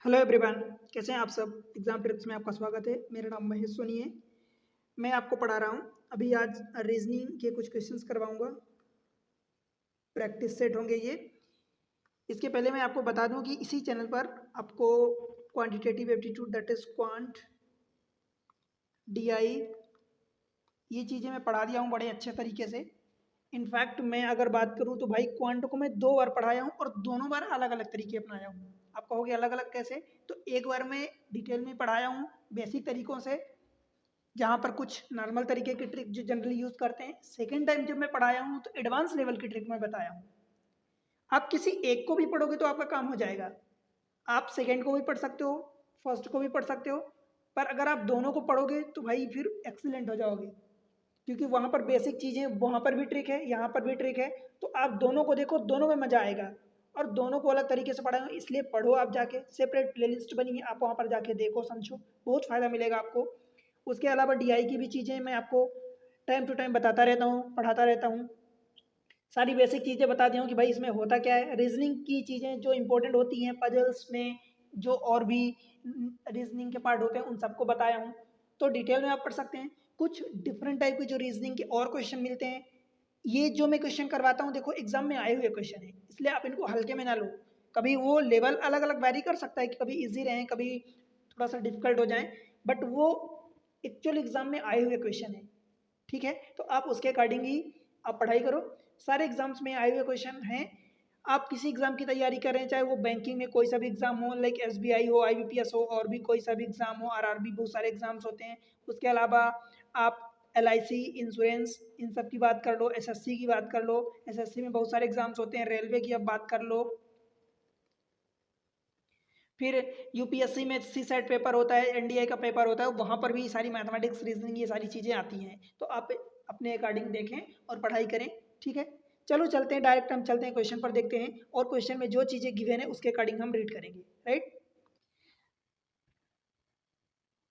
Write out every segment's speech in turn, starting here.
Hello everyone. कैसे हैं आप सब। एग्जाम ट्रिक्स में आपका स्वागत है। मेरा नाम महेश सोनी है। मैं आपको पढ़ा रहा हूँ। अभी आज रीजनिंग के कुछ क्वेश्चंस करवाऊंगा। प्रैक्टिस सेट होंगे ये। इसके पहले मैं आपको बता दूं कि इसी चैनल पर आपको quantitative aptitude that is quant DI ये चीज़ें मैं पढ़ा दिया हूँ बड़े अच्छे तरीके से। इनफैक्ट मैं अगर बात करूँ तो भाई क्वांट को मैं 2 बार पढ़ाया हूँ और दोनों बार अलग अलग तरीके अपनाया हूँ। आप कहोगे अलग अलग कैसे, तो एक बार मैं डिटेल में पढ़ाया हूँ बेसिक तरीकों से, जहाँ पर कुछ नॉर्मल तरीके की ट्रिक जो जनरली यूज़ करते हैं। सेकेंड टाइम जब मैं पढ़ाया हूँ तो एडवांस लेवल की ट्रिक मैं बताया हूँ। आप किसी एक को भी पढ़ोगे तो आपका काम हो जाएगा। आप सेकेंड को भी पढ़ सकते हो, फर्स्ट को भी पढ़ सकते हो, पर अगर आप दोनों को पढ़ोगे तो भाई फिर एक्सीलेंट हो जाओगे, क्योंकि वहाँ पर बेसिक चीज़ें, वहाँ पर भी ट्रिक है, यहाँ पर भी ट्रिक है। तो आप दोनों को देखो, दोनों में मज़ा आएगा। और दोनों को अलग तरीके से पढ़ाएंगे, इसलिए पढ़ो। आप जाके सेपरेट प्लेलिस्ट बनी है, आप वहाँ पर जाके देखो, समझो, बहुत फ़ायदा मिलेगा आपको। उसके अलावा डीआई की भी चीज़ें मैं आपको टाइम टू टाइम बताता रहता हूँ, पढ़ाता रहता हूँ। सारी बेसिक चीज़ें बता दी हूँ कि भाई इसमें होता क्या है। रीजनिंग की चीज़ें जो इंपॉर्टेंट होती हैं पजल्स में, जो और भी रीजनिंग के पार्ट होते हैं, उन सबको बताया हूँ। तो डिटेल में आप पढ़ सकते हैं। कुछ डिफरेंट टाइप के जो रीजनिंग के और क्वेश्चन मिलते हैं, ये जो मैं क्वेश्चन करवाता हूँ, देखो एग्जाम में आए हुए क्वेश्चन है, इसलिए आप इनको हल्के में ना लो। कभी वो लेवल अलग अलग वैरी कर सकता है कि कभी इजी रहें, कभी थोड़ा सा डिफिकल्ट हो जाए, बट वो एक्चुअल एग्जाम में आए हुए क्वेश्चन है। ठीक है, तो आप उसके अकॉर्डिंग ही आप पढ़ाई करो। सारे एग्जाम्स में आए हुए क्वेश्चन हैं। आप किसी एग्जाम की तैयारी करें, चाहे वो बैंकिंग में कोई सा भी एग्जाम हो, लाइक एसबीआई हो, आईबीपीएस हो, और भी कोई सा भी एग्जाम हो, आरआरबी, बहुत सारे एग्जाम्स होते हैं। उसके अलावा आप एलआईसी, इंश्योरेंस, इन सब की बात कर लो, एसएससी की बात कर लो। एसएससी में बहुत सारे एग्जाम्स होते हैं। रेलवे की अब बात कर लो। फिर यूपीएससी में सी सेट पेपर होता है, एनडीए का पेपर होता है, वहाँ पर भी सारी मैथमेटिक्स, रीजनिंग, ये सारी चीज़ें आती हैं। तो आप अपने अकॉर्डिंग देखें और पढ़ाई करें। ठीक है, चलो चलते हैं, डायरेक्ट हम चलते हैं क्वेश्चन पर, देखते हैं। और क्वेश्चन में जो चीज़ें गिवन है उसके अकॉर्डिंग हम रीड करेंगे। राइट,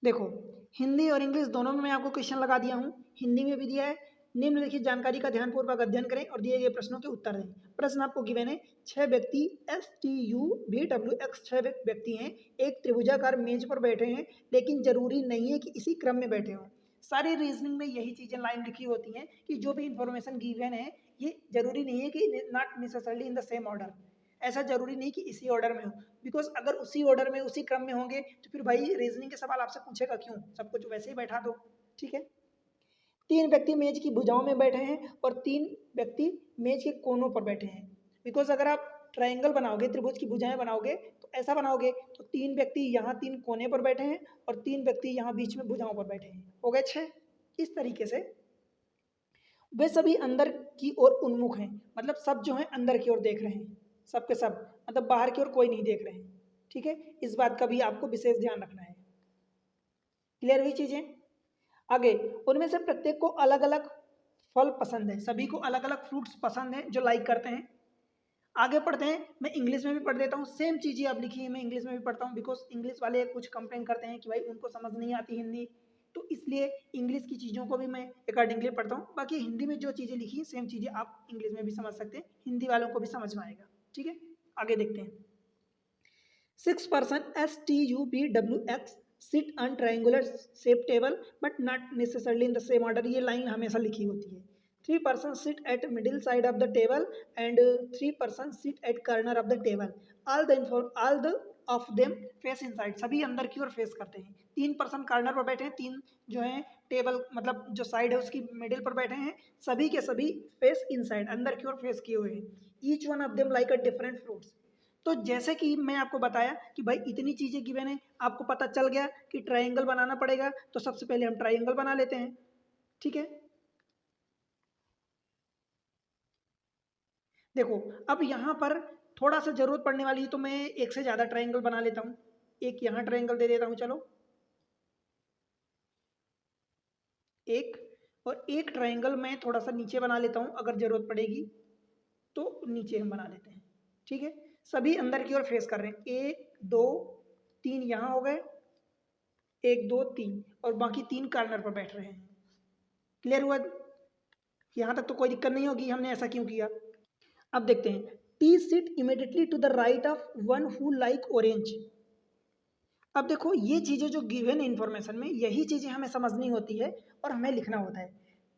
देखो, हिंदी और इंग्लिश दोनों में मैं आपको क्वेश्चन लगा दिया हूँ। हिंदी में भी दिया है, निम्नलिखित जानकारी का ध्यानपूर्वक अध्ययन करें और दिए गए प्रश्नों के उत्तर दें। प्रश्न आपको गिवन है, 6 व्यक्ति S T U V W x 6 व्यक्ति हैं, एक त्रिभुजाकार मेज पर बैठे हैं, लेकिन जरूरी नहीं है कि इसी क्रम में बैठे हों। सारी रीजनिंग में यही चीजें लाइन लिखी होती हैं कि जो भी इंफॉर्मेशन गिवन है, ये जरूरी नहीं है कि not necessarily in the same order. ऐसा जरूरी नहीं कि इसी ऑर्डर में हो, बिकॉज अगर उसी ऑर्डर में, उसी क्रम में होंगे तो फिर भाई रीजनिंग के सवाल आपसे पूछेगा क्यों, सब कुछ वैसे ही बैठा दो। ठीक है, 3 व्यक्ति मेज की भुजाओं में बैठे हैं और 3 व्यक्ति मेज के कोनों पर बैठे हैं। बिकॉज अगर आप ट्राइंगल बनाओगे, त्रिभुज की भुजाएं बनाओगे, तो ऐसा बनाओगे, तो 3 व्यक्ति यहाँ 3 कोने पर बैठे हैं और 3 व्यक्ति यहाँ बीच में भुजाओं पर बैठे हैं, हो गए 6। इस तरीके से वे सभी अंदर की ओर उन्मुख हैं, मतलब सब जो है अंदर की ओर देख रहे हैं, सब के सब, मतलब बाहर की ओर कोई नहीं देख रहे हैं। ठीक है, इस बात का भी आपको विशेष ध्यान रखना है। क्लियर हुई चीजें। आगे, उनमें से प्रत्येक को अलग अलग फल पसंद है, सभी को अलग अलग फ्रूट्स पसंद है जो लाइक करते हैं। आगे पढ़ते हैं, मैं इंग्लिश में भी पढ़ देता हूँ, सेम चीज़ें आप लिखी है, मैं इंग्लिश में भी पढ़ता हूँ, बिकॉज इंग्लिश वाले कुछ कंप्लेन करते हैं कि भाई उनको समझ नहीं आती हिंदी, तो इसलिए इंग्लिश की चीज़ों को भी मैं अकॉर्डिंगली पढ़ता हूँ। बाकी हिंदी में जो चीज़ें लिखी सेम चीज़ें आप इंग्लिश में भी समझ सकते हैं, हिंदी वालों को भी समझ में आएगा। ठीक है, आगे देखते हैं। 6 person STUVWX sit on triangular shaped table but not necessarily in the same order, ये लाइन हमेशा लिखी होती है। 3 person sit at middle side of the table and 3 person sit at corner of the table. All the of them face inside, सभी अंदर की ओर face करते हैं। 3 पर्सन कार्नर पर बैठे हैं, 3 जो है टेबल, मतलब जो साइड है उसकी मिडिल पर बैठे हैं, सभी के सभी फेस इनसाइड, अंदर की ओर फेस किए हुए हैं। Each one of them like a different fruits. तो जैसे कि मैं आपको बताया कि भाई इतनी चीजें गिवन है, आपको पता चल गया कि ट्रायंगल बनाना पड़ेगा, तो सबसे पहले हम ट्रायंगल बना लेते हैं। ठीक है, देखो, अब यहाँ पर थोड़ा सा जरूरत पड़ने वाली है, तो मैं एक से ज्यादा ट्रायंगल बना लेता हूँ। एक यहाँ ट्रायंगल दे देता हूँ, चलो, एक, और एक ट्रायंगल मैं थोड़ा सा नीचे बना लेता हूँ, अगर जरूरत पड़ेगी तो नीचे हम बना लेते हैं। ठीक है, सभी अंदर की ओर फेस कर रहे हैं, 1 2 3 यहाँ हो गए, 1 2 3, और बाकी 3 कार्नर पर बैठ रहे हैं। क्लियर हुआ, यहाँ तक तो कोई दिक्कत नहीं होगी हमने ऐसा क्यों किया। अब देखते हैं, T sit immediately to the right of one who like orange. अब देखो ये चीज़ें जो गिवन इन्फॉर्मेशन में यही चीज़ें हमें समझनी होती है और हमें लिखना होता है।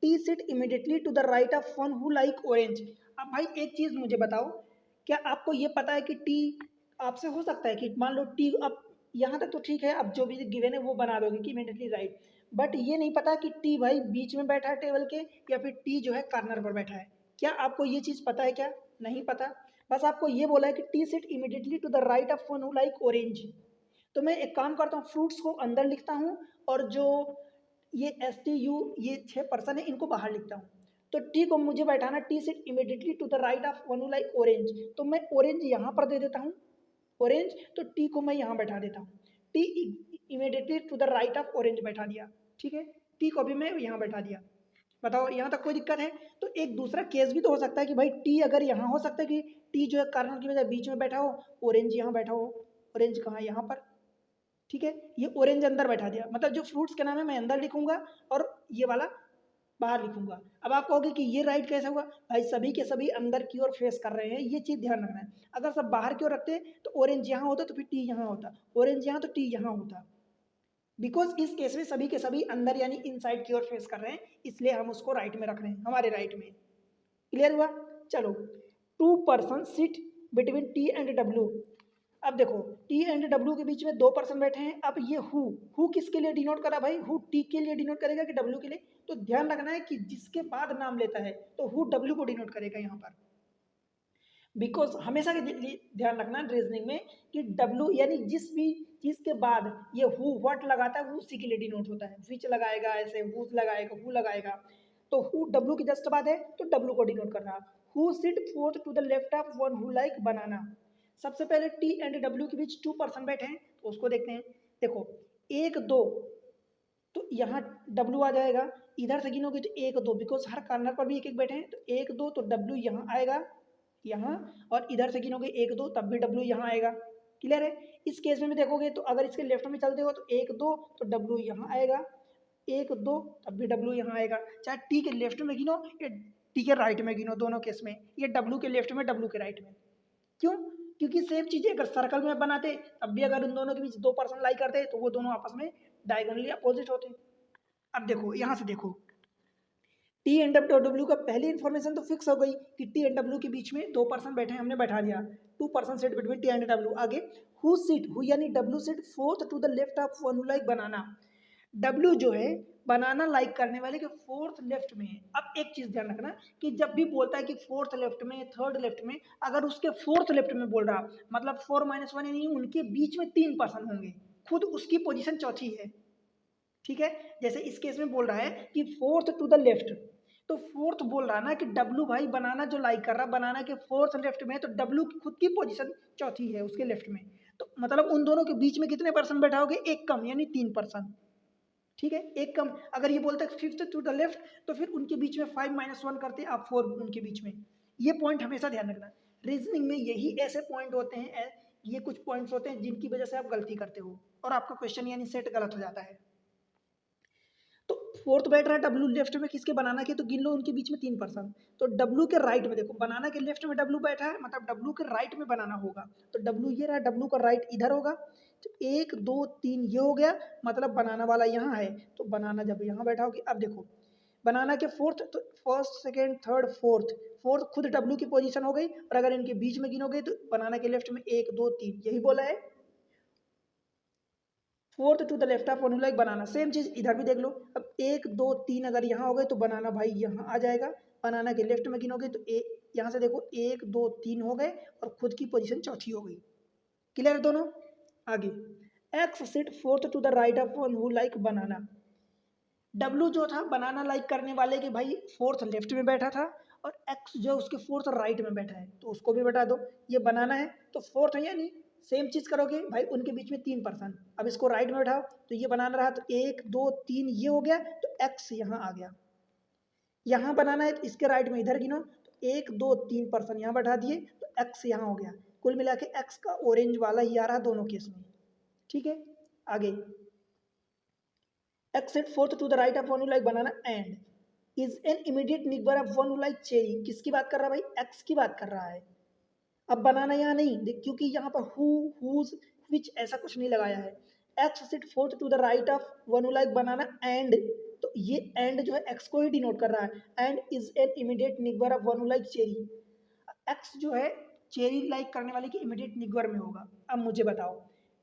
T sit immediately to the right of one who like orange. अब भाई एक चीज़ मुझे बताओ, क्या आपको ये पता है कि टी आपसे हो सकता है कि मान लो टी, अब यहाँ तक तो ठीक है, अब जो भी गिवन है वो बना दोगे कि इमिडिएटली राइट, बट ये नहीं पता कि टी भाई बीच में बैठा है टेबल के या फिर टी जो है कार्नर पर बैठा है। क्या आपको ये चीज़ पता है? क्या नहीं पता। बस आपको ये बोला है कि T sit immediately to the right of one who like orange. तो मैं एक काम करता हूँ, फ्रूट्स को अंदर लिखता हूँ और जो ये एस टी यू ये 6 पर्सन है इनको बाहर लिखता हूँ। तो टी को मुझे बैठाना, T sit immediately to the right of one like orange, तो मैं ऑरेंज यहाँ पर दे देता हूँ ऑरेंज, तो टी को मैं यहाँ बैठा देता हूँ। T immediately to the right of orange बैठा दिया, ठीक है। टी को भी मैं यहाँ बैठा दिया। बताओ यहाँ तक कोई दिक्कत है? तो एक दूसरा केस भी तो हो सकता है कि भाई टी अगर यहाँ हो सकता है कि टी जो है कारण की वजह बीच में बैठा हो, ऑरेंज यहाँ बैठा हो। ऑरेंज कहाँ? यहाँ पर, ठीक है। ये ऑरेंज अंदर बैठा दिया, मतलब जो फ्रूट्स के नाम है मैं अंदर लिखूंगा और ये वाला बाहर लिखूंगा। अब आप कहोगे कि ये राइट कैसे हुआ? भाई सभी के सभी अंदर की ओर फेस कर रहे हैं, ये चीज ध्यान रखना है। अगर सब बाहर की ओर रखते तो ऑरेंज यहाँ होता तो फिर टी यहाँ होता, ऑरेंज यहाँ तो टी यहाँ होता। बिकॉज इस केस में सभी के सभी अंदर यानी इनसाइड की ओर फेस कर रहे हैं, इसलिए हम उसको राइट में रख रहे हैं, हमारे राइट में। क्लियर हुआ? चलो, 2 person sit between T and W. अब देखो टी एंड डब्ल्यू के बीच में 2 पर्सन बैठे हैं। अब ये हु किसके लिए डिनोट करा भाई? हु टी के लिए डिनोट करेगा कि डब्ल्यू के लिए? तो ध्यान रखना है कि जिसके बाद नाम लेता है तो हु डब्ल्यू को डिनोट करेगा यहाँ पर। बिकॉज हमेशा के ध्यान रखना रीजनिंग में कि डब्ल्यू यानी जिस भी चीज के बाद ये हु व्हाट लगाता है वो उसी के लिए डिनोट होता है। विच लगाएगा, ऐसे हु लगाएगा, हु लगाएगा, तो हु डब्ल्यू की जस्ट बाद है तो डब्ल्यू को डिनोट कर रहा। Who sit fourth to the left of one who like banana. सबसे पहले टी एंड डब्ल्यू के बीच 2 पर्सन बैठे हैं तो उसको देखते हैं। देखो 1 2, तो यहाँ डब्ल्यू आ जाएगा। इधर से गिनोगे तो 1 2, बिकॉज हर कार्नर पर भी एक एक बैठे हैं तो 1 2, तो डब्ल्यू यहाँ आएगा यहाँ, और इधर से गिनोगे 1 2 तब भी डब्ल्यू यहाँ आएगा। क्लियर है? इस केस में भी देखोगे तो अगर इसके लेफ्ट में चलते हो तो 1 2 तो डब्ल्यू यहाँ आएगा, 1 2 तब भी डब्ल्यू यहाँ आएगा। चाहे टी के लेफ्ट में गिनो या टी के राइट में गिनो, दोनों केस में ये डब्ल्यू के लेफ्ट में डब्ल्यू के राइट में। क्यों? क्योंकि सेम चीजें अगर सर्कल में बनाते तब भी अगर उन दोनों के बीच 2 पर्सन लाई करते तो वो दोनों आपस में डायगोनली अपोजिट होते। अब देखो यहाँ से देखो, टी एंड डब्ल्यू का पहली इन्फॉर्मेशन तो फिक्स हो गई कि टी एंड डब्ल्यू के बीच में 2 पर्सन बैठे हैं, हमने बैठा दिया। 2 person sit between T and W. आगे हु सीट, हु यानी W sit fourth to the left of one who like banana. W जो है बनाना लाइक करने वाले के फोर्थ लेफ्ट में है। अब एक चीज ध्यान रखना कि जब भी बोलता है कि फोर्थ लेफ्ट में, थर्ड लेफ्ट में, अगर उसके फोर्थ लेफ्ट में बोल रहा मतलब 4 - 1 यानी उनके बीच में 3 पर्सन होंगे, खुद उसकी पोजीशन चौथी है। ठीक है? जैसे इस केस में बोल रहा है कि फोर्थ टू द लेफ्ट, तो फोर्थ बोल रहा ना कि डब्ल्यू भाई बनाना जो लाइक कर रहा बनाना के फोर्थ लेफ्ट में, तो डब्ल्यू की खुद की पोजीशन चौथी है उसके लेफ्ट में। तो मतलब उन दोनों के बीच में कितने पर्सन बैठाओगे? एक कम यानी 3 पर्सन। ठीक है? एक कम। अगर ये बोलते फिफ्थ टू द लेफ्ट तो फिर उनके बीच में 5 - 1 करते आप 4 उनके बीच में। ये पॉइंट हमेशा ध्यान रखना। रीजनिंग में यही ऐसे पॉइंट होते हैं, ये कुछ पॉइंट्स होते हैं जिनकी वजह से आप गलती करते हो और आपका क्वेश्चन यानी सेट गलत हो जाता है। तो फोर्थ बैठ रहा है डब्ल्यू लेफ्ट में किसके? बनाना के, तो गिन लो उनके बीच में 3 पर्सन। तो डब्ल्यू के राइट में देखो, बनाना के लेफ्ट में डब्ल्यू बैठा है, मतलब डब्ल्यू के राइट में बनाना होगा। तो डब्ल्यू ये रहा, डब्ल्यू का राइट इधर होगा। तो 1 2 3 ये हो गया, मतलब बनाना वाला यहाँ है। तो बनाना जब यहाँ बैठा होगी, अब देखो बनाना के फोर्थ, तो first second third fourth, fourth खुद डब्ल्यू की पोजीशन हो गई। और अगर इनके बीच में गिनोगे तो बनाना के लेफ्ट में 1 2 3 यही बोला है। Fourth to the left of one like banana, same चीज इधर भी देख लो। अब 1 2 3 अगर यहाँ हो गए तो बनाना भाई यहाँ आ जाएगा। बनाना के लेफ्ट में गिनोगे तो यहाँ से देखो 1 2 3 हो गए और खुद की पोजीशन चौथी हो गई। क्लियर है दोनों? आगे X sit fourth to the right of one who like banana. W जो था बनाना लाइक करने वाले के भाई फोर्थ लेफ्ट में बैठा था, और एक्स जो उसके फोर्थ राइट में बैठा है, तो उसको भी बैठा दो। ये बनाना है तो फोर्थ है, यानी सेम चीज करोगे भाई, उनके बीच में 3 पर्सन। अब इसको राइट में बैठाओ तो ये बनाना रहा, तो 1 2 3 ये हो गया, तो एक्स यहाँ आ गया। यहाँ बनाना है तो इसके राइट में इधर गिनो, तो 1 2 3 पर्सन यहाँ बैठा दिए, तो एक्स यहाँ हो गया। कुल मिला के एक्स का ऑरेंज वाला ही आ रहा दोनों केस में। ठीक है? आगे X sit fourth to the right of one who like banana and is an immediate neighbor of one who like cherry। किसकी बात कर रहा है भाई? X की बात कर रहा है। अब बनाना यहाँ नहीं, क्योंकि यहाँ पर who, whose, which ऐसा कुछ नहीं लगाया है। X sit fourth to the right of one who like banana and, तो ये एंड जो है एक्स को ही डिनोट कर रहा है, and is an immediate neighbour of one who like cherry. X जो है चेरी लाइक करने वाले की इमीडिएट निग्बर में होगा। अब मुझे बताओ,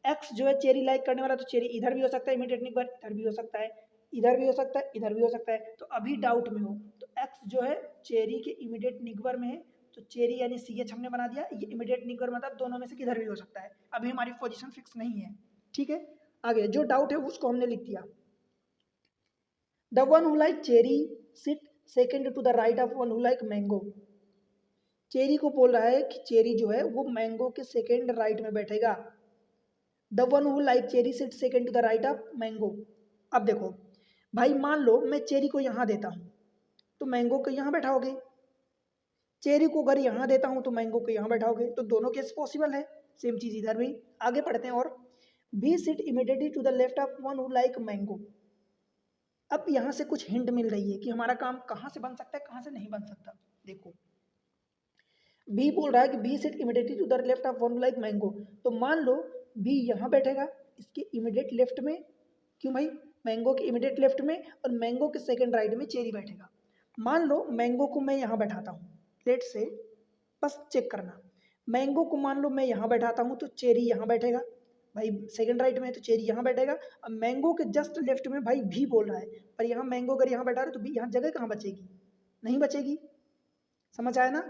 एक्स जो है चेरी लाइक करने वाला, तो चेरी इधर भी हो सकता है इमीडिएट निग्बर, इधर भी हो सकता है, इधर भी हो सकता है, इधर भी हो सकता है, तो अभी डाउट में हो तो एक्स जो है चेरी के इमीडिएट निग्बर में है, तो चेरी यानी सी एच हमने बना दिया, ये इमीडिएट निग्बर मतलब दोनों में से किधर भी हो सकता है, अभी हमारी पोजीशन फिक्स नहीं है। ठीक है, आगे जो डाउट है उसको हमने लिख दिया। The one who like cherry sit second to the right of one who like mango. Cherry को बोल रहा है कि चेरी जो है वो मैंगो के सेकेंड राइट में बैठेगा। The one who like cherry sit second to the right of mango. अब देखो भाई, मान लो मैं चेरी को यहाँ देता हूँ तो मैंगो को यहाँ बैठाओगे, चेरी को अगर यहाँ देता हूँ तो मैंगो को यहाँ बैठाओगे, तो दोनों केस पॉसिबल है। सेम चीज इधर भी। आगे पढ़ते हैं और B sit immediately to the left of one who like mango. अब यहाँ से कुछ हिंट मिल रही है कि हमारा काम कहाँ से बन सकता है, कहाँ से नहीं बन सकता। देखो बी बोल रहा है कि B sit immediately to the left of one like mango, तो मान लो बी यहाँ बैठेगा इसके इमीडिएट लेफ्ट में। क्यों भाई, मैंगो के इमीडिएट लेफ्ट में, और मैंगो के सेकंड राइट में चेरी बैठेगा। मान लो मैंगो को मैं यहाँ बैठाता हूँ, लेट से, बस चेक करना, मैंगो को मान लो मैं यहाँ बैठाता हूँ तो चेरी यहाँ बैठेगा, भाई सेकंड राइट में है तो चेरी यहाँ बैठेगा। अब मैंगो के जस्ट लेफ्ट में भाई भी बोल रहा है, पर यहाँ मैंगो अगर यहाँ बैठा रहे तो भी यहाँ जगह कहाँ बचेगी, नहीं बचेगी। समझ आया ना,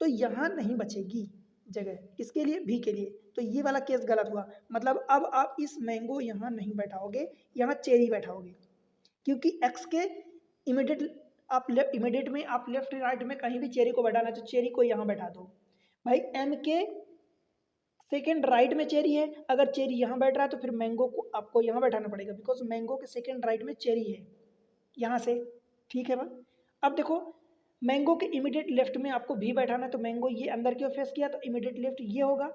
तो यहाँ नहीं बचेगी जगह, किसके लिए, भी के लिए, तो ये वाला केस गलत हुआ। मतलब अब आप इस मैंगो यहाँ नहीं बैठाओगे, यहाँ चेरी बैठाओगे, क्योंकि एक्स के इमीडिएट आप इमीडिएट में आप लेफ्ट राइट में कहीं भी चेरी को बैठाना, तो चेरी को यहाँ बैठा दो। भाई एम के सेकेंड राइट में चेरी है, अगर चेरी यहाँ बैठ रहा है तो फिर मैंगो को आपको यहाँ बैठाना पड़ेगा, बिकॉज मैंगो के सेकेंड राइट में चेरी है यहाँ से। ठीक है भाई, अब देखो मैंगो के इमीडिएट लेफ्ट में आपको भी बैठाना है, तो मैंगो ये अंदर की ओर फेस किया तो इमीडिएट लेफ्ट ये होगा,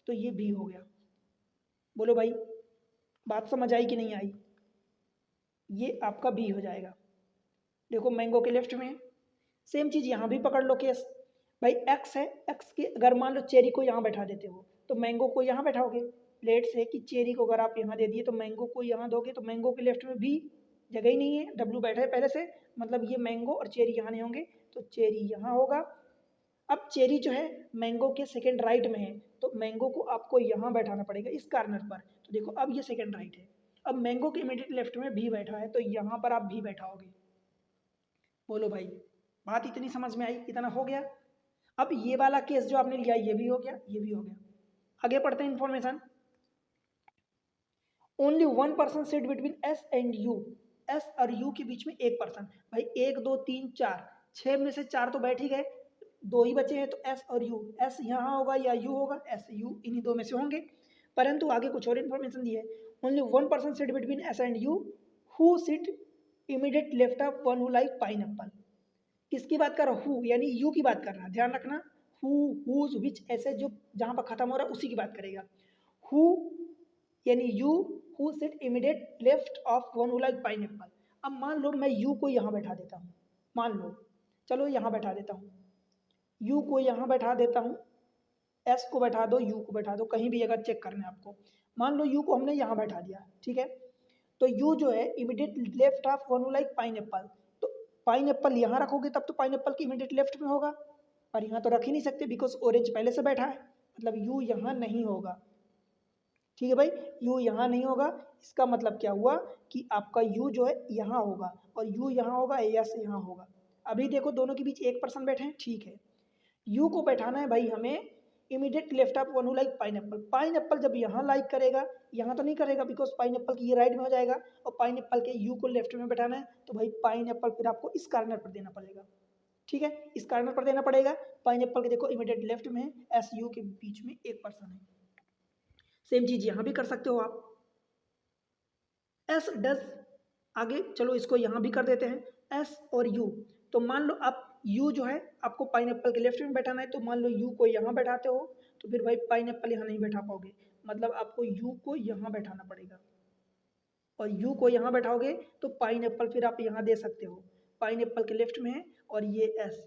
तो ये भी हो गया। बोलो भाई, बात समझ आई कि नहीं आई, ये आपका भी हो जाएगा। देखो मैंगो के लेफ्ट में है, सेम चीज यहाँ भी पकड़ लो केस। भाई एक्स है, एक्स के अगर मान लो चेरी को यहाँ बैठा देते हो तो मैंगो को यहाँ बैठाओगे। लेट से कि चेरी को अगर आप यहाँ दे दिए तो मैंगो को यहाँ दोगे, तो मैंगो के लेफ्ट में भी जगह ही नहीं है, डब्लू बैठा है पहले से, मतलब ये मैंगो और चेरी यहाँ नहीं होंगे, तो चेरी यहाँ होगा। अब चेरी जो है मैंगो के सेकेंड राइट में है, तो मैंगो को आपको यहाँ बैठाना पड़ेगा इस कार्नर पर, तो देखो अब ये सेकेंड राइट है। अब मैंगो के इमीडिएट लेफ्ट में भी बैठा है, तो यहाँ पर आप भी बैठाओगे। बोलो भाई, बात इतनी समझ में आई, इतना हो गया। अब ये वाला केस जो आपने लिया ये भी हो गया, ये भी हो गया। आगे पढ़ते हैं information. Only one person sit between S and you. S और यू के बीच में एक पर्सन। भाई 1 2 3 4, 6 में से 4 तो बैठ ही गए, 2 ही बचे हैं, तो एस और यू, एस यहाँ होगा या यू होगा, एस यू इन्हीं 2 में से होंगे। परंतु आगे कुछ और इन्फॉर्मेशन दी है। Only one person sit between S and you who sit immediate left of one who like pineapple. किसकी बात कर रहा हूँ, हु यानी यू की बात कर रहा है, ध्यान रखना। हु, हुज, विच, ऐसे जो जहाँ पर खत्म हो रहा है उसी की बात करेगा। हु यानी you who sit immediate left of one who like pineapple. अब मान लो मैं यू को यहाँ बैठा देता हूँ, मान लो, चलो यहाँ बैठा देता हूँ, यू को यहाँ बैठा देता हूँ, एस को बैठा दो, यू को बैठा दो, कहीं भी अगर चेक करना है आपको। मान लो यू को हमने यहाँ बैठा दिया, ठीक है, तो यू जो है immediate left of one who like pineapple, तो पाइनएप्पल यहाँ रखोगे तब तो पाइनएप्पल की इमीडिएट लेफ्ट में होगा, पर यहाँ तो रख ही नहीं सकते बिकॉज ऑरेंज पहले से बैठा है, मतलब यू यहाँ नहीं होगा। ठीक है भाई, यू यहाँ नहीं होगा, इसका मतलब क्या हुआ कि आपका यू जो है यहाँ होगा, और यू यहाँ होगा, एस यहाँ होगा। अभी देखो दोनों के बीच एक पर्सन बैठे हैं, ठीक है, यू को बैठाना है भाई हमें immediate left of one who like pineapple. Pineapple जब यहाँ लाइक करेगा, यहाँ तो नहीं करेगा बिकॉज पाइनएप्पल की ये राइट में हो जाएगा, और पाइनएप्पल के यू को लेफ्ट में बैठाना है, तो भाई पाइनएप्पल फिर आपको इस कार्नर पर देना पड़ेगा। ठीक है, इस कार्नर पर देना पड़ेगा। पाइनएप्पल के देखो इमीडिएट लेफ्ट में है, एस यू के बीच में एक पर्सन है। सेम चीज यहाँ भी कर सकते हो आप, एस डज, आगे चलो इसको यहाँ भी कर देते हैं, एस और यू। तो मान लो आप यू जो है आपको पाइनएप्पल के लेफ्ट में बैठाना है, तो मान लो यू को यहाँ बैठाते हो, तो फिर भाई पाइनएप्पल यहाँ नहीं बैठा पाओगे, मतलब आपको यू को यहाँ बैठाना पड़ेगा, और यू को यहाँ बैठाओगे तो पाइनएप्पल फिर आप यहाँ दे सकते हो, पाइनएप्पल के लेफ्ट में है और ये एस,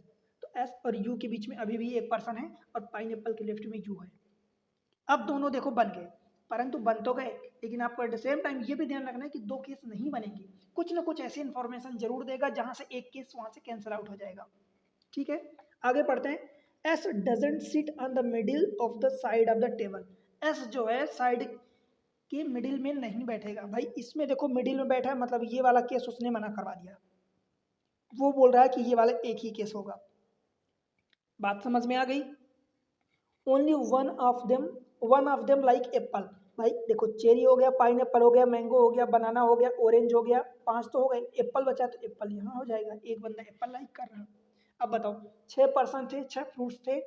तो एस और यू के बीच में अभी भी एक पर्सन है और पाइनएप्पल के लेफ्ट में यू है। अब दोनों देखो बन गए, परंतु बन तो गए, लेकिन आपको एट द सेम टाइम ये भी ध्यान रखना है कि 2 केस नहीं बनेंगे, कुछ ना कुछ ऐसी इन्फॉर्मेशन जरूर देगा जहां से एक केस वहां से कैंसिल आउट हो जाएगा। ठीक है, आगे पढ़ते हैं। S doesn't sit on the middle of the side of the table. S जो है साइड के मिडिल में नहीं बैठेगा। भाई इसमें देखो मिडिल में बैठा है, मतलब ये वाला केस उसने मना करवा दिया, वो बोल रहा है कि ये वाला एक ही केस होगा। बात समझ में आ गई। Only one of them like Apple. भाई देखो चेरी हो गया, पाइन एप्पल हो गया, मैंगो हो गया, बनाना हो गया, ऑरेंज हो गया, 5 तो हो गए, एप्पल बचा तो एप्पल यहाँ हो जाएगा, एक बंदा एप्पल लाइक कर रहा है। अब बताओ 6 पर्सन थे, 6 फ्रूट्स थे,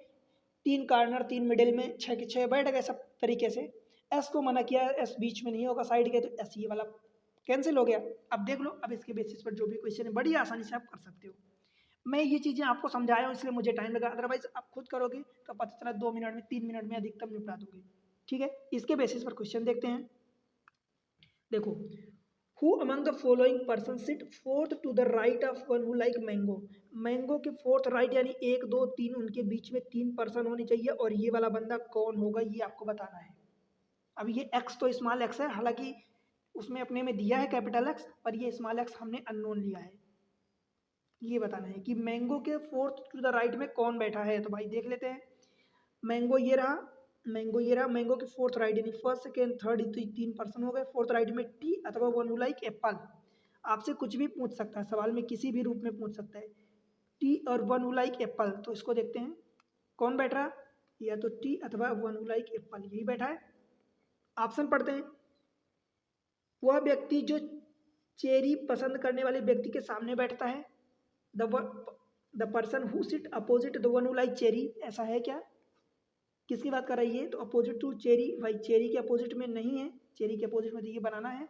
3 कार्नर 3 मिडिल में, 6 के 6 बैठ गए सब तरीके से। एस को मना किया, एस बीच में नहीं होगा साइड के, तो एस ये वाला कैंसिल हो गया। अब देख लो, अब इसके बेसिस पर जो भी क्वेश्चन है बड़ी आसानी से आप कर सकते हो। मैं ये चीज़ें आपको समझाया हूँ इसलिए मुझे टाइम लगा, अदरवाइज आप खुद करोगे तो पता चला 2 मिनट में 3 मिनट में अधिकतम निपटा दोगे। ठीक है, इसके बेसिस पर क्वेश्चन देखते हैं। देखो, who among the following person sit fourth to the right of one who like mango. Mango के फोर्थ राइट यानी 1 2 3, उनके बीच में 3 पर्सन होने चाहिए, और ये वाला बंदा कौन होगा ये आपको बताना है। अब ये एक्स तो स्मॉल एक्स है, हालांकि उसमें अपने में दिया है कैपिटल एक्स, पर ये स्मॉल एक्स हमने अननोन लिया है। ये बताना है कि मैंगो के फोर्थ टू द राइट में कौन बैठा है। तो भाई देख लेते हैं। मैंगो ये रहा, मैंगो ये रहा, मैंगो के फोर्थ राइट यानी फर्स्ट सेकेंड थर्ड, तो 3 पर्सन हो गए। फोर्थ राइट में टी अथवा वन हु लाइक एप्पल। आपसे कुछ भी पूछ सकता है, सवाल में किसी भी रूप में पूछ सकता है, टी और वन हु लाइक एप्पल। तो इसको देखते हैं कौन बैठ रहा, या तो टी अथवा वन हु लाइक एप्पल यही बैठा है। ऑप्शन पढ़ते हैं। वह व्यक्ति जो चेरी पसंद करने वाले व्यक्ति के सामने बैठता है। The person who seat opposite the one who like cherry. ऐसा है क्या, किसकी बात कर रही है, तो अपोजिट टू चेरी। भाई चेरी के अपोजिट में नहीं है, चेरी के अपोजिट में तो ये बनाना है।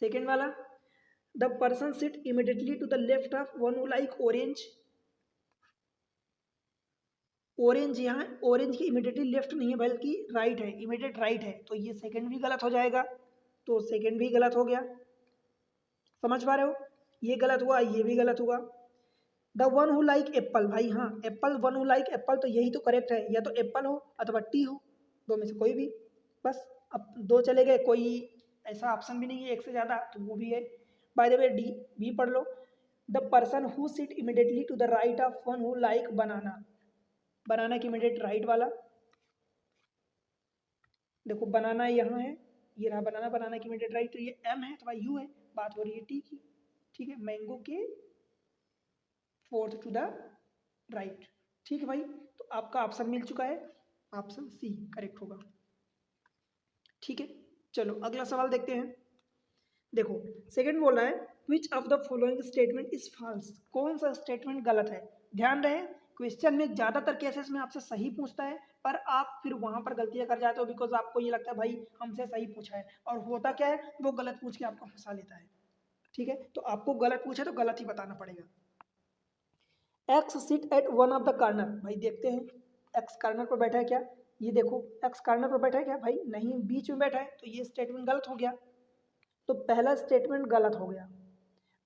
सेकेंड वाला, the person sit immediately to the left of one who like orange. Orange यहाँ, ऑरेंज की इमिडिएटली लेफ्ट नहीं है बल्कि राइट है, इमिडिएट राइट है, तो ये सेकेंड भी गलत हो जाएगा, तो सेकेंड भी गलत हो गया। समझ पा रहे हो, ये गलत हुआ, ये भी गलत हुआ। The one who like Apple, भाई हाँ Apple, one who like Apple, तो यही तो करेक्ट है, या तो एप्पल हो अथवा टी हो, दो में से कोई भी। बस अब 2 चले गए, कोई ऐसा ऑप्शन भी नहीं है एक से ज़्यादा, तो वो भी है। बाय द वे डी भी पढ़ लो। The person who sit immediately to the right of one who like banana. Banana की इमिडिएट राइट वाला, देखो बनाना यहाँ है, ये रहा बनाना, बनाना की इमिडिएट राइट, तो ये एम है अथवा यू है, बात हो रही है टी की। ठीक है, मैंगो के फोर्थ टू द राइट। ठीक है भाई, तो आपका ऑप्शन मिल चुका है, ऑप्शन सी करेक्ट होगा। ठीक है, चलो अगला सवाल देखते हैं। देखो सेकंड बोल रहा है which of the following statement is false. कौन सा स्टेटमेंट गलत है। ध्यान रहे क्वेश्चन में ज्यादातर केसेस में आपसे सही पूछता है, पर आप फिर वहां पर गलतियां कर जाते हो, बिकॉज आपको ये लगता है भाई हमसे सही पूछा है, और होता क्या है वो गलत पूछ के आपको फंसा लेता है। ठीक है, तो आपको गलत पूछे तो गलत ही बताना पड़ेगा। X sit at one of the corner. भाई देखते हैं एक्स कार्नर पर बैठा है क्या, ये देखो एक्स कार्नर पर बैठा है क्या, भाई नहीं बीच में बैठा है, तो ये स्टेटमेंट गलत हो गया, तो पहला स्टेटमेंट गलत हो गया।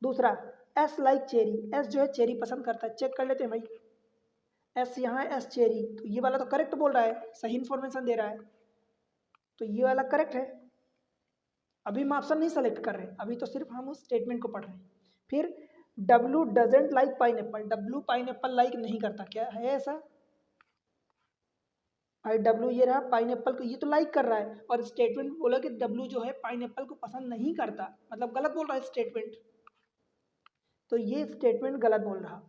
दूसरा, एस लाइक चेरी, एस जो है चेरी पसंद करता है, चेक कर लेते हैं भाई, एस यहाँ है, एस चेरी, तो ये वाला तो करेक्ट बोल रहा है, सही इन्फॉर्मेशन दे रहा है, तो ये वाला करेक्ट है। अभी हम ऑप्शन नहीं सेलेक्ट कर रहे, अभी तो सिर्फ हम उस स्टेटमेंट को पढ़ रहे हैं। फिर W doesn't like pine Apple, W pine Apple like नहीं करता, क्या है ऐसा, भाई डब्लू ये रहा पाइन एप्पल को ये तो लाइक कर रहा है, और स्टेटमेंट बोला कि डब्लू जो है पाइन एप्पल को पसंद नहीं करता, मतलब गलत बोल रहा है स्टेटमेंट, तो ये स्टेटमेंट गलत बोल रहा।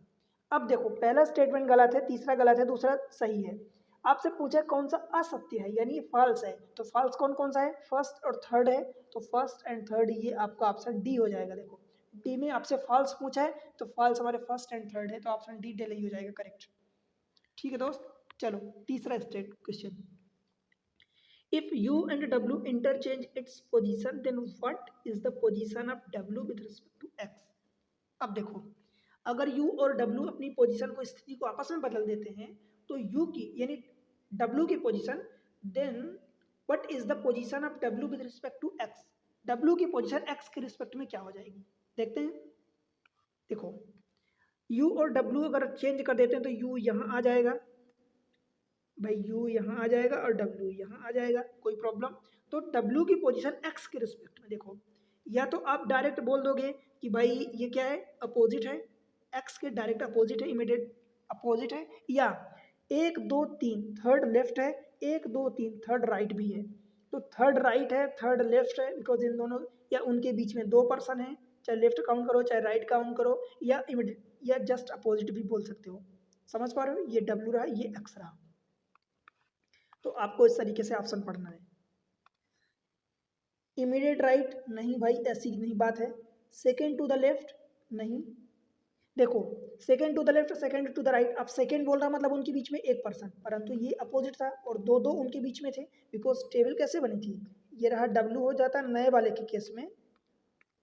अब देखो पहला स्टेटमेंट गलत है, तीसरा गलत है, दूसरा सही है। आपसे पूछा कौन सा असत्य है यानी फॉल्स है, तो फॉल्स कौन कौन सा है, फर्स्ट और थर्ड है, तो फर्स्ट एंड थर्ड ये आपका ऑप्शन डी हो जाएगा। देखो डी में आपसे फॉल्स पूछा है, तो फॉल्स हमारे फर्स्ट एंड थर्ड है, तो ऑप्शन डी डेली हो जाएगा करेक्ट। ठीक है दोस्त, चलो तीसरा state question. If u and w interchange its position, then what is the position of w with respect to x। अब देखो अगर u और w अपनी पोजीशन को, स्थिति को आपस में बदल देते हैं, तो u की यानी w की position, then what is the position of w with respect to x। w की पोजीशन x के रिस्पेक्ट में क्या हो जाएगी, देखते हैं। देखो u और w अगर चेंज कर देते हैं तो u यहाँ आ जाएगा, भाई यू यहाँ आ जाएगा और डब्ल्यू यहाँ आ जाएगा, कोई प्रॉब्लम। तो डब्ल्यू की पोजीशन एक्स के रिस्पेक्ट में देखो, या तो आप डायरेक्ट बोल दोगे कि भाई ये क्या है, अपोजिट है, एक्स के डायरेक्ट अपोजिट है, इमीडिएट अपोजिट है, या 1 2 3 थर्ड लेफ्ट है, 1 2 3 थर्ड राइट भी है। तो थर्ड राइट है, थर्ड लेफ्ट है, बिकॉज इन दोनों या उनके बीच में 2 पर्सन है, चाहे लेफ्ट काउंट करो चाहे राइट काउंट करो, या इमीडिएट या जस्ट अपोजिट भी बोल सकते हो। समझ पा रहे हो, ये डब्ल्यू रहा, ये एक्स रहा। तो आपको इस तरीके से ऑप्शन पढ़ना है। इमीडिएट राइट नहीं भाई, ऐसी नहीं बात है। सेकेंड टू द लेफ्ट नहीं, देखो second to the left second to the right, अब सेकेंड बोल रहा मतलब उनके बीच में 1 पर्सन, परंतु ये अपोजिट था और दो दो उनके बीच में थे, बिकॉज टेबल कैसे बनी थी, ये रहा डब्ल्यू हो जाता नए वाले के केस में,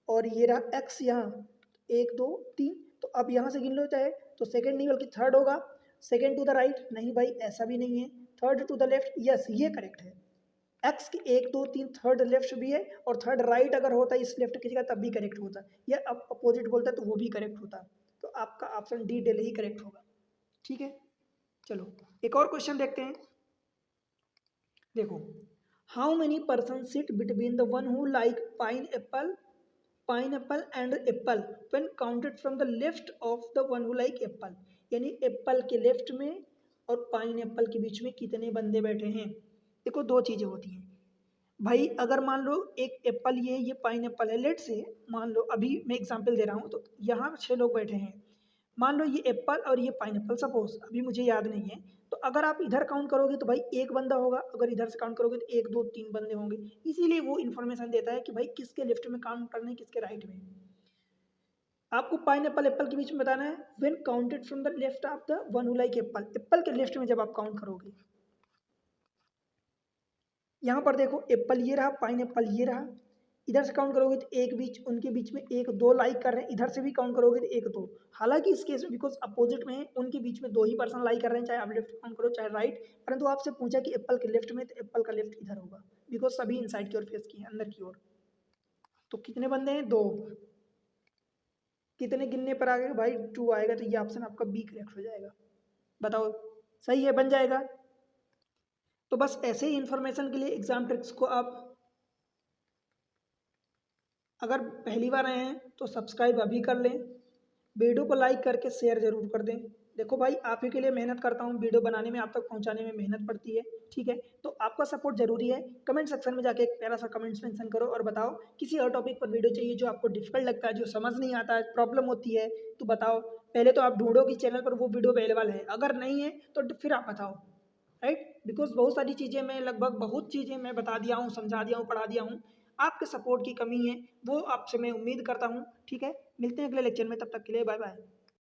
और ये रहा एक्स यहाँ 1 2 3। तो अब यहाँ से गिन लो चाहे, तो सेकेंड नहीं बल्कि थर्ड होगा। सेकेंड टू द राइट नहीं भाई, ऐसा भी नहीं है। Third to the left, yes ये करेक्ट है। एक्स के 1 2 3 थर्ड लेफ्ट भी है, और थर्ड राइट अगर होता है इस लेफ्ट की जगह तब भी करेक्ट होता, या अपोजिट बोलता है तो वो भी करेक्ट होता। तो आपका ऑप्शन डी डेली ही करेक्ट होगा। ठीक है, चलो एक और क्वेश्चन देखते हैं। देखो, how many person sit between the one who like pineapple and Apple when counted from the left of the one who like Apple, यानी एप्पल के लेफ्ट में और पाइनएप्पल के बीच में कितने बंदे बैठे हैं। देखो दो चीजें होती हैं भाई, अगर मान लो एक एप्पल ये पाइनएप्पल है, लेट से मान लो, अभी मैं एग्जांपल दे रहा हूँ, तो यहाँ 6 लोग बैठे हैं, मान लो ये एप्पल और ये पाइनएप्पल, सपोज अभी मुझे याद नहीं है, तो अगर आप इधर काउंट करोगे तो भाई एक बंदा होगा, अगर इधर से काउंट करोगे तो 1 2 3 बंदे होंगे। इसीलिए वो इन्फॉर्मेशन देता है कि भाई किसके लेफ्ट में काउंट करना है किसके राइट में। आपको पाइनएप्पल एप्पल के बीच में बताना है, when counted from the left of the one who like Apple, Apple के लेफ्ट में जब आप काउंट करोगे। यहाँ पर देखो एप्पल ये रहा, पाइनएप्पल ये रहा, इधर से काउंट करोगे तो एक बीच उनके बीच में 1 2 लाइक कर रहे हैं, इधर से भी काउंट करोगे तो 1 2। हालांकि इस केस में बिकॉज अपोजिट में है, उनके बीच में 2 ही पर्सन लाइक कर रहे हैं, चाहे आप लेफ्ट काउंट करो चाहे राइट, परंतु आपसे पूछा कि एप्पल के लेफ्ट में, तो एप्पल का लेफ्ट इधर होगा, बिकॉज सभी इनसाइड की ओर फेस किए अंदर की ओर। तो कितने बंदे हैं, 2। कितने गिनने पर आ गए भाई, 2 आएगा, तो ये ऑप्शन आपका बी करेक्ट हो जाएगा। बताओ सही है, बन जाएगा। तो बस ऐसे ही इन्फॉर्मेशन के लिए एग्जाम ट्रिक्स को आप अगर पहली बार आए हैं तो सब्सक्राइब अभी कर लें, वीडियो को लाइक करके शेयर जरूर कर दें। देखो भाई आप ही के लिए मेहनत करता हूँ, वीडियो बनाने में आप तक पहुँचाने में मेहनत पड़ती है, ठीक है, तो आपका सपोर्ट जरूरी है। कमेंट सेक्शन में जाके एक प्यारा सा कमेंट्स मेंशन करो और बताओ किसी और टॉपिक पर वीडियो चाहिए जो आपको डिफिकल्ट लगता है, जो समझ नहीं आता है, प्रॉब्लम होती है, तो बताओ। पहले तो आप ढूंढो कि चैनल पर वो वीडियो अवेलेबल है, अगर नहीं है तो फिर आप बताओ, राइट। बिकॉज बहुत सारी चीज़ें मैं लगभग बहुत चीज़ें मैं बता दिया हूँ, समझा दिया हूँ, पढ़ा दिया हूँ, आपके सपोर्ट की कमी है, वो आपसे मैं उम्मीद करता हूँ। ठीक है, मिलते हैं अगले लेक्चर में, तब तक के लिए बाय बाय।